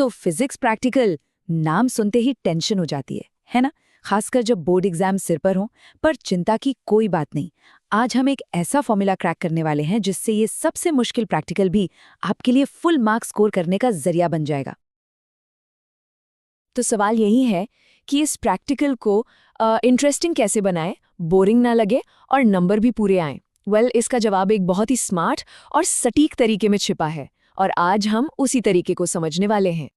तो physics practical नाम सुनते ही टेंशन हो जाती है ना? खासकर जब बोर्ड एग्जाम सिर पर हो। पर चिंता की कोई बात नहीं। आज हम एक ऐसा फॉर्मूला क्रैक करने वाले हैं जिससे ये सबसे मुश्किल प्रैक्टिकल भी आपके लिए फुल मार्क्स स्कोर करने का जरिया बन जाएगा। तो सवाल यही है कि इस प्रैक्टिकल को इंटरेस्टिंग कैसे बनाएं, बोरिंग ना लगे और नंबर भी पूरे आएं। इसका जवाब एक बहुत ही स्मार्ट और सटीक तरीके में छिपा है और आज हम उसी तरीके को समझने वाले हैं।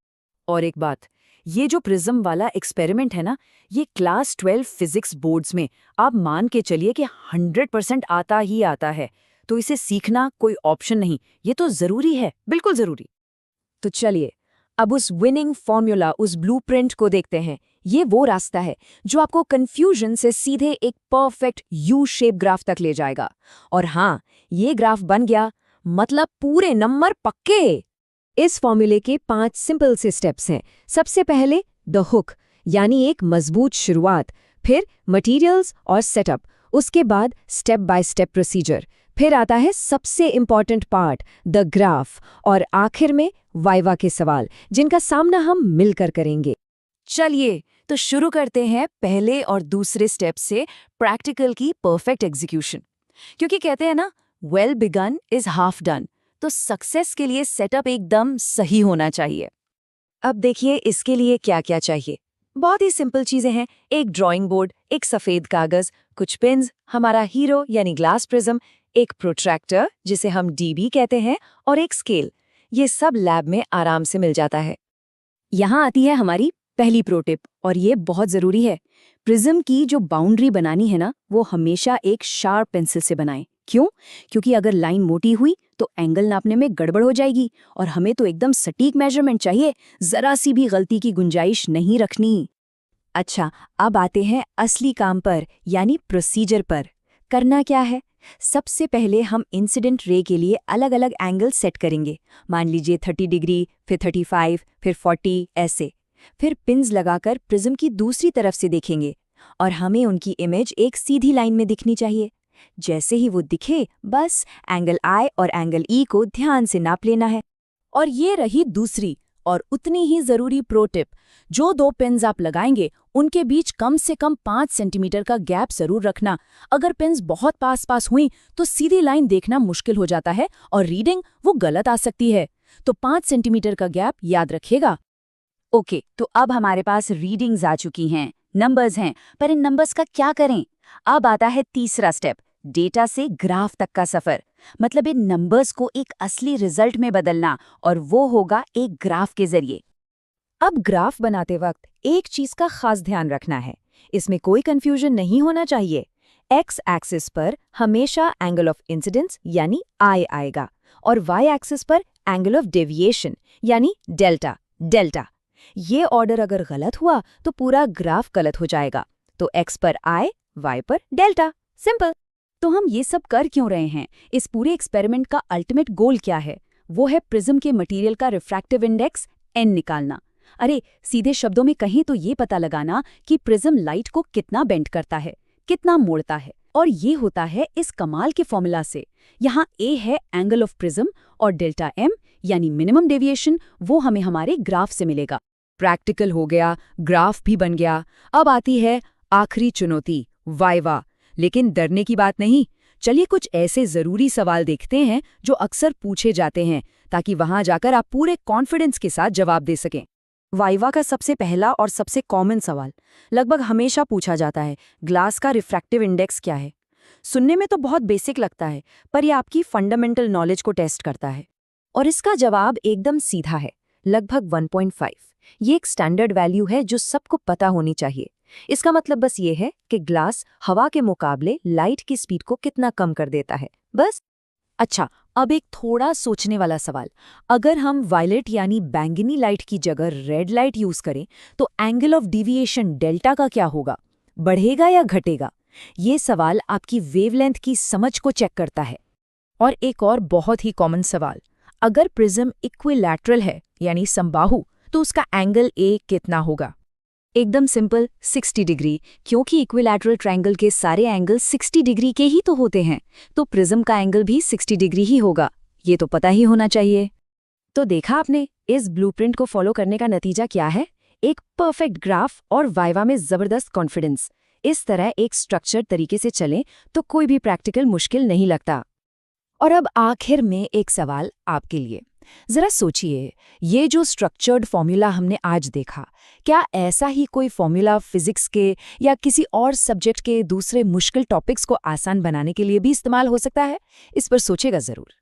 और एक बात, ये जो प्रिज्म वाला एक्सपेरिमेंट है ना, ये क्लास 12 फिजिक्स बोर्ड्स में आप मान के चलिए कि 100% आता ही आता है। तो इसे सीखना कोई ऑप्शन नहीं, ये तो जरूरी है, बिल्कुल जरूरी। तो चलिए अब उस विनिंग फॉर्मूला, उस ब्लूप्रिंट को देखते हैं। ये वो रास्ता है जो आपको कंफ्यूजन से सीधे एक परफेक्ट यू शेप ग्राफ तक ले जाएगा। और हाँ, ये ग्राफ बन गया मतलब पूरे नंबर पक्के। इस फॉर्मूले के 5 सिंपल से स्टेप्स हैं। सबसे पहले द हुक, यानी एक मजबूत शुरुआत, फिर मटेरियल्स और सेटअप, उसके बाद स्टेप बाय स्टेप प्रोसीजर, फिर आता है सबसे इंपॉर्टेंट पार्ट द ग्राफ, और आखिर में वाइवा के सवाल जिनका सामना हम मिलकर करेंगे। चलिए तो शुरू करते हैं पहले और दूसरे स्टेप से, प्रैक्टिकल की परफेक्ट एग्जीक्यूशन। क्योंकि कहते हैं ना, well begun is half done. तो सक्सेस के लिए सेटअप एकदम सही होना चाहिए। अब देखिए इसके लिए क्या क्या चाहिए। बहुत ही सिंपल चीजें हैं। एक ड्राइंग बोर्ड, एक सफेद कागज, कुछ पेन्स, हमारा हीरो यानी ग्लास प्रिज्म, एक प्रोट्रैक्टर जिसे हम डीबी कहते हैं, और एक स्केल। ये सब लैब में आराम से मिल जाता है। यहाँ आती है हमारी पहली प्रो टिप, और ये बहुत जरूरी है। प्रिज्म की जो बाउंड्री बनानी है ना, वो हमेशा एक शार्प पेंसिल से बनाएं। क्यों? क्योंकि अगर लाइन मोटी हुई तो एंगल नापने में गड़बड़ हो जाएगी, और हमें तो एकदम सटीक मेजरमेंट चाहिए, जरा सी भी गलती की गुंजाइश नहीं रखनी। अच्छा, अब आते हैं असली काम पर, यानी प्रोसीजर पर। करना क्या है? सबसे पहले हम इंसिडेंट रे के लिए अलग अलग एंगल सेट करेंगे। मान लीजिए 30 डिग्री, फिर 35, फिर 40, ऐसे। फिर पिन्स लगाकर प्रिज्म की दूसरी तरफ से देखेंगे, और हमें उनकी इमेज एक सीधी लाइन में दिखनी चाहिए। जैसे ही वो दिखे, बस एंगल आई और एंगल ई को ध्यान से नाप लेना है। और ये रही दूसरी और उतनी ही जरूरी प्रो टिप। जो 2 पिन्स आप लगाएंगे उनके बीच कम से कम 5 सेंटीमीटर का गैप जरूर रखना। अगर पिन्स बहुत पास पास हुई तो सीधी लाइन देखना मुश्किल हो जाता है और रीडिंग वो गलत आ सकती है। तो 5 सेंटीमीटर का गैप याद रखिएगा। ओके, तो अब हमारे पास रीडिंग्स आ चुकी हैं, नंबर्स हैं, पर इन नंबर्स का क्या करें? अब आता है तीसरा स्टेप, डेटा से ग्राफ तक का सफर। मतलब इन नंबर्स को एक असली रिजल्ट में बदलना, और वो होगा एक ग्राफ के जरिए। अब ग्राफ बनाते वक्त एक चीज का खास ध्यान रखना है, इसमें कोई कंफ्यूजन नहीं होना चाहिए। एक्स एक्सिस पर हमेशा एंगल ऑफ इंसिडेंस यानी आई आएगा, और वाई एक्सिस पर एंगल ऑफ डेविएशन यानी डेल्टा। ये ऑर्डर अगर गलत हुआ तो पूरा ग्राफ गलत हो जाएगा। तो एक्स पर आई, वाई पर डेल्टा, सिंपल। तो हम ये सब कर क्यों रहे हैं? इस पूरे एक्सपेरिमेंट का अल्टीमेट गोल क्या है? वो है प्रिज्म के मटेरियल का रिफ्रैक्टिव इंडेक्स एन निकालना। अरे सीधे शब्दों में कहें तो ये पता लगाना कि प्रिज्म लाइट को कितना बेंड करता है, कितना मोड़ता है। और ये होता है इस कमाल के फॉर्मूला से। यहाँ ए है एंगल ऑफ प्रिज्म, और डेल्टा एम यानी मिनिमम डेविएशन, वो हमें हमारे ग्राफ से मिलेगा। प्रैक्टिकल हो गया, ग्राफ भी बन गया। अब आती है आखिरी चुनौती, वाइवा। लेकिन डरने की बात नहीं। चलिए कुछ ऐसे जरूरी सवाल देखते हैं जो अक्सर पूछे जाते हैं, ताकि वहां जाकर आप पूरे कॉन्फिडेंस के साथ जवाब दे सकें। वाइवा का सबसे पहला और सबसे कॉमन सवाल लगभग हमेशा पूछा जाता है, ग्लास का रिफ्रैक्टिव इंडेक्स क्या है? सुनने में तो बहुत बेसिक लगता है, पर यह आपकी फंडामेंटल नॉलेज को टेस्ट करता है। और इसका जवाब एकदम सीधा है, लगभग 1.5। ये एक स्टैंडर्ड वैल्यू है जो सबको पता होनी चाहिए। इसका मतलब बस ये है कि ग्लास हवा के मुकाबले लाइट की स्पीड को कितना कम कर देता है, बस। अच्छा, अब एक थोड़ा सोचने वाला सवाल। अगर हम वायलेट यानी बैंगनी लाइट की जगह रेड लाइट यूज करें तो एंगल ऑफ डिविएशन डेल्टा का क्या होगा? बढ़ेगा या घटेगा? ये सवाल आपकी वेवलेंथ की समझ को चेक करता है। और एक और बहुत ही कॉमन सवाल, अगर प्रिज्म इक्विलैटरल है यानी समबाहु, तो उसका एंगल ए कितना होगा? एकदम सिंपल, 60 डिग्री, क्योंकि इक्विलैटरल ट्रायंगल के सारे एंगल 60 डिग्री के ही तो होते हैं, तो प्रिज्म का एंगल भी 60 डिग्री ही होगा। ये तो पता ही होना चाहिए। तो देखा आपने, इस ब्लूप्रिंट को फॉलो करने का नतीजा क्या है? एक परफेक्ट ग्राफ और वाइवा में जबरदस्त कॉन्फिडेंस। इस तरह एक स्ट्रक्चर्ड तरीके से चलें तो कोई भी प्रैक्टिकल मुश्किल नहीं लगता। और अब आखिर में एक सवाल आपके लिए। जरा सोचिए, ये जो स्ट्रक्चर्ड फॉर्मूला हमने आज देखा, क्या ऐसा ही कोई फॉर्मूला फिजिक्स के या किसी और सब्जेक्ट के दूसरे मुश्किल टॉपिक्स को आसान बनाने के लिए भी इस्तेमाल हो सकता है? इस पर सोचेगा जरूर।